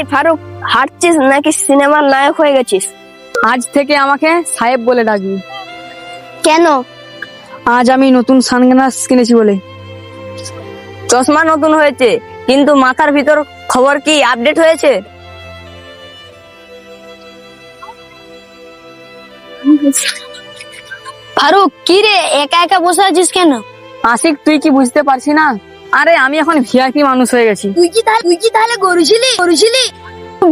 এই ফারুক, হাঁটছিস নাকি সিনেমার নায়ক হয়ে গেছিস? আজ থেকে আমাকে সাহেব বলে ডাকবি। কেন? আজ আমি নতুন সানগ্লাস কিনেছি বলে। চশমা নতুন হয়েছে, কিন্তু মাথার ভিতর খবর কি আপডেট হয়েছে? ফারুক, কি রে একা একা বসে আছিস কেন? আশিক, তুই কি বুঝতে পারছি না? আরে আমি এখন ভিআইপি মানুষ হয়ে গেছি। তুই কি তাহলে গরুছিলি?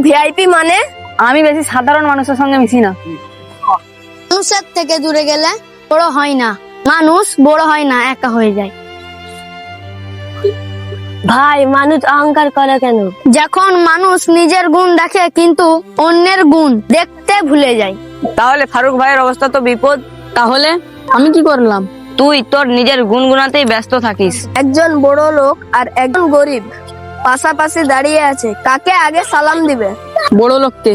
ভিআইপি মানে? আমি বেশি সাধারণ মানুষের সঙ্গে মিশি না। মানুষের থেকে দূরে গেলে বড় হয় না, মানুষ বড় হয় না, একা হয়ে যায়। ভাই, মানুষ অহংকার করে কেন? যখন মানুষ নিজের গুণ দেখে কিন্তু অন্যের গুণ দেখতে ভুলে যায়। তাহলে ফারুক ভাইয়ের অবস্থা তো বিপদ। তাহলে আমি কি করলাম? তুই তোর নিজের গুনগুনাতেই ব্যস্ত থাকিস। একজন বড় লোক আর একজন গরিব পাশাপাশি দাঁড়িয়ে আছে, কাকে আগে সালাম দিবে? বড় লোককে।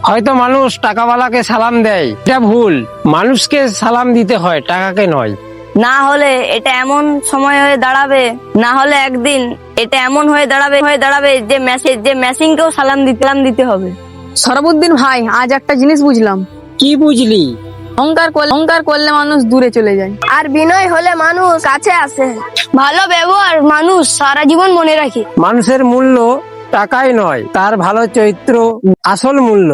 হয়তো মানুষ টাকাওয়ালাকে সালাম দেয়, এটা ভুল। মানুষকে সালাম দিতে হয়, টাকাকে নয়। না হলে এটা এমন সময় হয়ে দাঁড়াবে, এটা এমন হয়ে দাঁড়াবে যে মেশিনকেও সালাম দিতে হবে। সরবুদ্দিন ভাই, আজ একটা জিনিস বুঝলাম। কি বুঝলি? অহংকার করলে মানুষ দূরে চলে যায়, আর বিনয় হলে মানুষ কাছে আসে। ভালো ব্যবহার মানুষ সারা জীবন মনে রাখে। মানুষের মূল্য টাকায় নয়, তার ভালো চরিত্র আসল মূল্য।